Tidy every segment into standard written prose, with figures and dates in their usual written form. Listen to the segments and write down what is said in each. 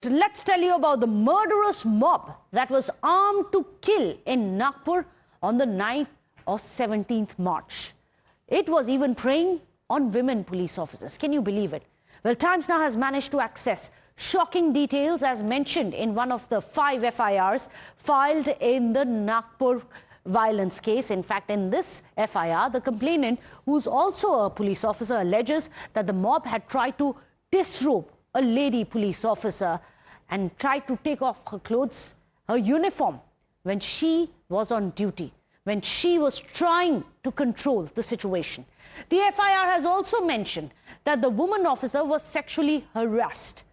Let's tell you about the murderous mob that was armed to kill in Nagpur on the night of 17th March. It was even preying on women police officers. Can you believe it? Well, Times now has managed to access shocking details as mentioned in one of the 5 FIRs filed in the Nagpur Violence case. In fact, in this FIR, the complainant, who's also a police officer, alleges that the mob had tried to disrobe a lady police officer and tried to take off her clothes, her uniform, when she was on duty, when she was trying to control the situation. The FIR has also mentioned that the woman officer was sexually harassed.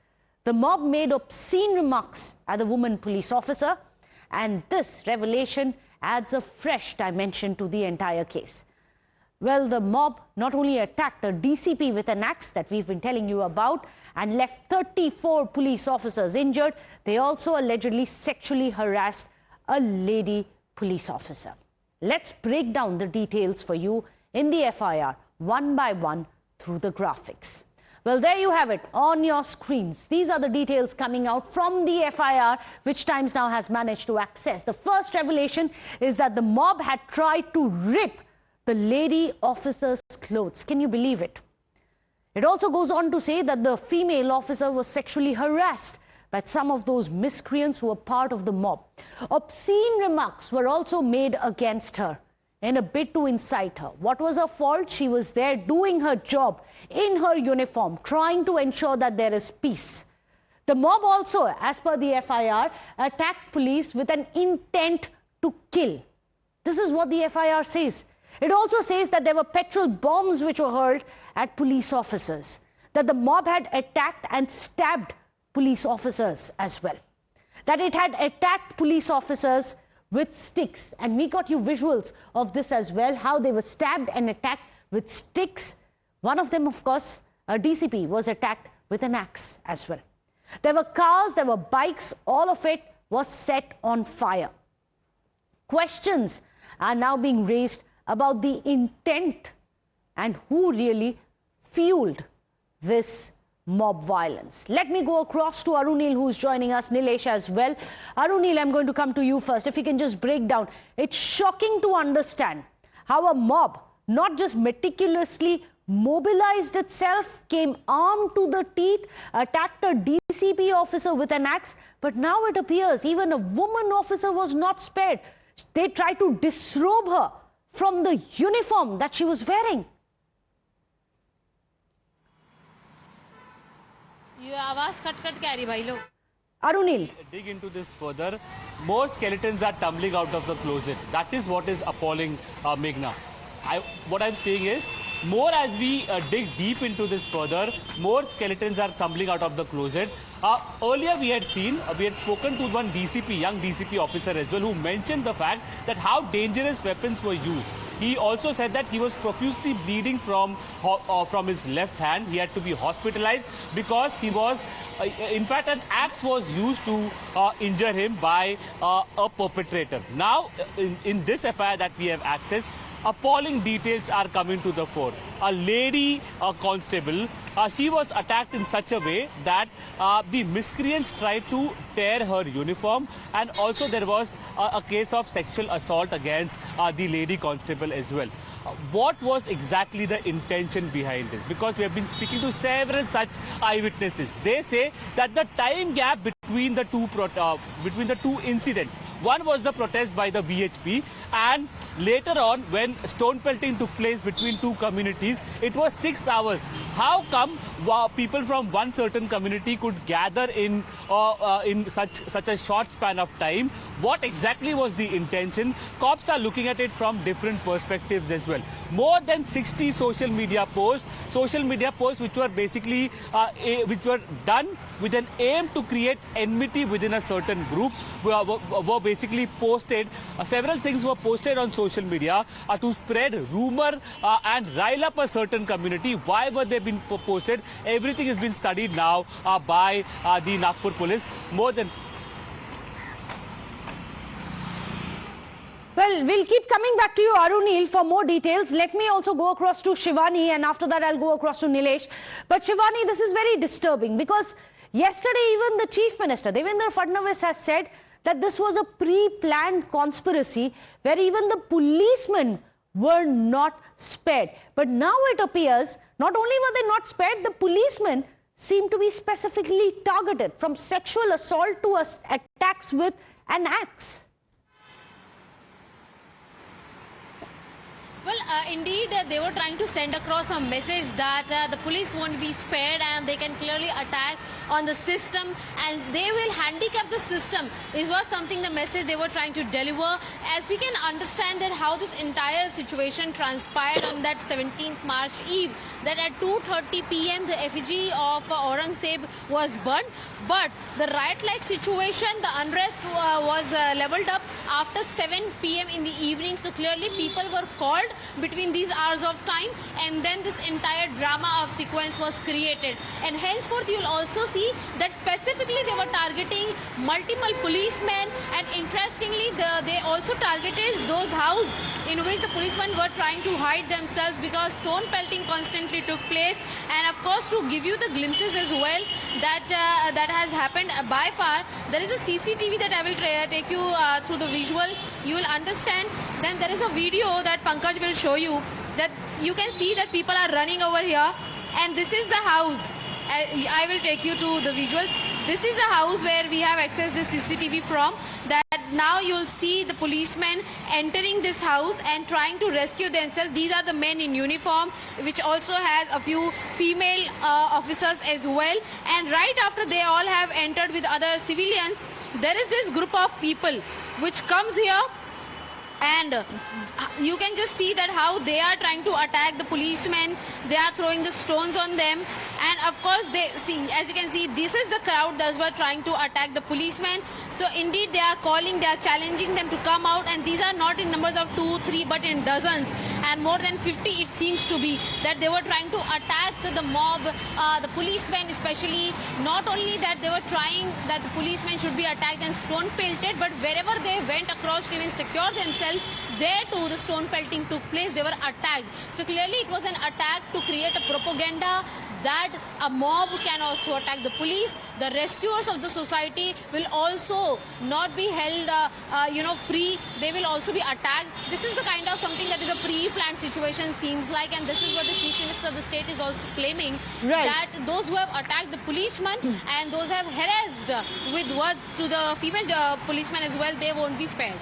The mob made obscene remarks at the woman police officer, and this revelation adds a fresh dimension to the entire case. Well, the mob not only attacked a DCP with an axe that we've been telling you about and left 34 police officers injured, they also allegedly sexually harassed a lady police officer. Let's break down the details for you in the FIR one by one through the graphics. Well, there you have it on your screens. These are the details coming out from the FIR, which Times now has managed to access. The first revelation is that the mob had tried to rip the lady officer's clothes. Can you believe it? It also goes on to say that the female officer was sexually harassed by some of those miscreants who were part of the mob. Obscene remarks were also made against her in a bid to incite her. What was her fault? She was there doing her job in her uniform, trying to ensure that there is peace. The mob also, as per the FIR, attacked police with an intent to kill. This is what the FIR says. It also says that there were petrol bombs which were hurled at police officers, that the mob had attacked and stabbed police officers as well, that it had attacked police officers with sticks. And we got you visuals of this as well, how they were stabbed and attacked with sticks. One of them, of course, a DCP, was attacked with an axe as well. There were cars, there were bikes, all of it was set on fire. Questions are now being raised about the intent and who really fueled this mob violence. Let me go across to Arunil, who's joining us, Nilesh as well. Arunil, I'm going to come to you first. If you can just break down. It's shocking to understand how a mob not just meticulously mobilized itself, came armed to the teeth, attacked a DCP officer with an axe, but now it appears even a woman officer was not spared. They tried to disrobe her from the uniform that she was wearing. ये आवाज cut cut के आ रही भाई लोग. Arunil. Dig into this further. More skeletons are tumbling out of the closet. That is what is appalling, Meghna. What I'm saying is, more as we dig deep into this further, more skeletons are tumbling out of the closet. Earlier we had spoken to one DCP, young DCP officer as well, who mentioned the fact that how dangerous weapons were used. He also said that he was profusely bleeding from his left hand. He had to be hospitalized because he was, in fact, an axe was used to injure him by a perpetrator. Now, in this FIR that we have accessed, appalling details are coming to the fore. A lady constable, she was attacked in such a way that the miscreants tried to tear her uniform, and also there was a case of sexual assault against the lady constable as well. What was exactly the intention behind this? Because we have been speaking to several such eyewitnesses. They say that the time gap between the two incidents, one was the protest by the VHP, and later on, when stone pelting took place between two communities, it was 6 hours. How come people from one certain community could gather in such a short span of time? What exactly was the intention? Cops are looking at it from different perspectives as well. More than 60 social media posts which were basically which were done with an aim to create enmity within a certain group were basically posted. Several things were posted on social media to spread rumor and rile up a certain community. Why were they being posted? Everything has been studied now by the Nagpur police. Well, we'll keep coming back to you, Arunil, for more details. Let me also go across to Shivani, and after that I'll go across to Nilesh. But Shivani, this is very disturbing because Yesterday, even the Chief Minister, Devendra Fadnavis, has said that this was a pre-planned conspiracy where even the policemen were not spared. But now it appears not only were they not spared, the policemen seem to be specifically targeted, from sexual assault to attacks with an axe. Well, indeed, they were trying to send across a message that the police won't be spared and they can clearly attack on the system and they will handicap the system. This was something, the message they were trying to deliver. As we can understand that how this entire situation transpired on that 17th March Eve, that at 2:30 p.m. the effigy of Aurangzeb was burnt. But the riot-like situation, the unrest was leveled up after 7 p.m. in the evening. So clearly people were called between these hours of time, and then this entire drama of sequence was created. And henceforth you will also see that specifically they were targeting multiple policemen, and interestingly they also targeted those houses in which the policemen were trying to hide themselves, because stone pelting constantly took place. And of course, to give you the glimpses as well that has happened by far, there is a CCTV that I will take you through the visual. You will understand. Then there is a video that Pankaj will show you, that you can see that people are running over here, and this is the house. I will take you to the visual. This is the house where we have accessed the CCTV from. That now you'll see the policemen entering this house and trying to rescue themselves. These are the men in uniform, which also has a few female officers as well. And right after they all have entered with other civilians, there is this group of people which comes here, and you can just see that how they are trying to attack the policemen. They are throwing the stones on them, and of course they see, as you can see, this is the crowd that were trying to attack the policemen. So indeed they are calling, they are challenging them to come out, and these are not in numbers of 2, 3 but in dozens, and more than 50 it seems to be, that they were trying to attack the mob, the policemen especially. Not only that, they were trying that the policemen should be attacked and stone pelted, but wherever they went across to even secure themselves, there too the stone pelting took place. They were attacked. So clearly it was an attack to create a propaganda that a mob can also attack the police. The rescuers of the society will also not be held free. They will also be attacked. This is the kind of something that is a pre-planned situation, seems like, and this is what the Chief Minister of the state is also claiming, that those who have attacked the policemen and those who have harassed with words to the female policemen as well, they won't be spared.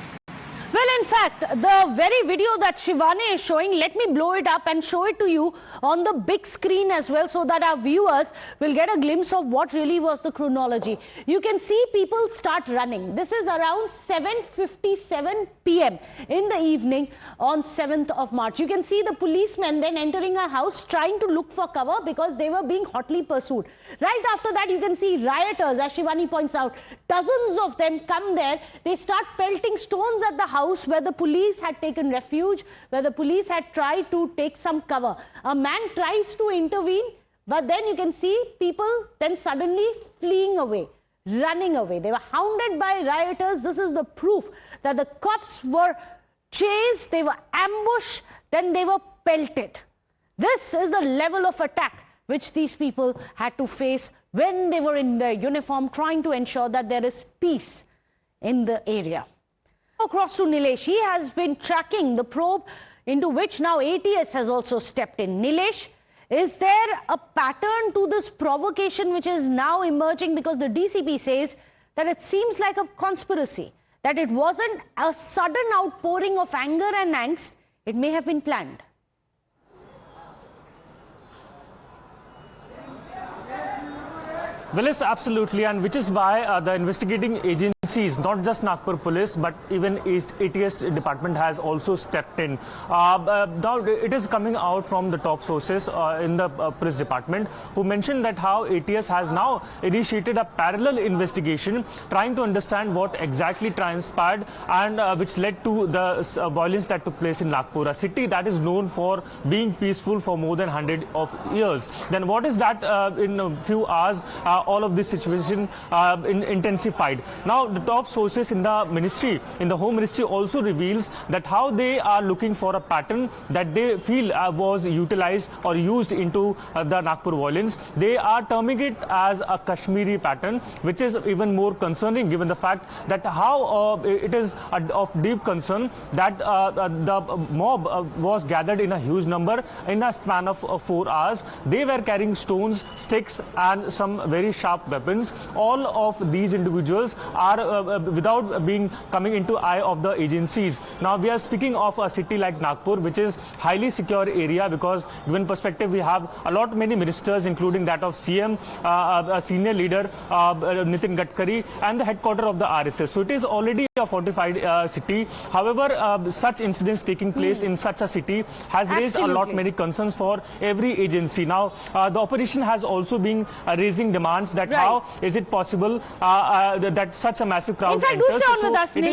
Well, in fact, the very video that Shivani is showing, let me blow it up and show it to you on the big screen as well, so that our viewers will get a glimpse of what really was the chronology. You can see people start running. This is around 7:57 p.m. in the evening on 7th of March. You can see the policemen then entering a house trying to look for cover because they were being hotly pursued. Right after that, you can see rioters, as Shivani points out, dozens of them come there. They start pelting stones at the house where the police had taken refuge, where the police had tried to take some cover. A man tries to intervene, but then you can see people then suddenly fleeing away, running away. They were hounded by rioters. This is the proof that the cops were chased, they were ambushed, then they were pelted. This is the level of attack which these people had to face when they were in their uniform, trying to ensure that there is peace in the area. Across to Nilesh, he has been tracking the probe into which now ATS has also stepped in. Nilesh, is there a pattern to this provocation which is now emerging, because the DCP says that it seems like a conspiracy, that it wasn't a sudden outpouring of anger and angst, it may have been planned? Well, yes, absolutely, and which is why the investigating agencies, not just Nagpur Police, but even ATS department has also stepped in. Now, it is coming out from the top sources in the police department, who mentioned that how ATS has now initiated a parallel investigation, trying to understand what exactly transpired and which led to the violence that took place in Nagpur, a city that is known for being peaceful for more than 100 of years. Then what is that in a few hours all of this situation intensified. Now, the top sources in the ministry, in the Home Ministry, also reveals that how they are looking for a pattern that they feel was utilized or used into the Nagpur violence. They are terming it as a Kashmiri pattern, which is even more concerning given the fact that how it is of deep concern that the mob was gathered in a huge number in a span of 4 hours. They were carrying stones, sticks and some very sharp weapons. All of these individuals are without being coming into eye of the agencies. Now we are speaking of a city like Nagpur, which is highly secure area, because given perspective we have many ministers, including that of CM, a senior leader Nitin Gadkari, and the headquarters of the RSS. So it is already a fortified city. However, such incidents taking place in such a city has raised many concerns for every agency. Now the opposition has also been raising demands that how is it possible that such a massive crowd in fact, enters. do stay on with us, Neil.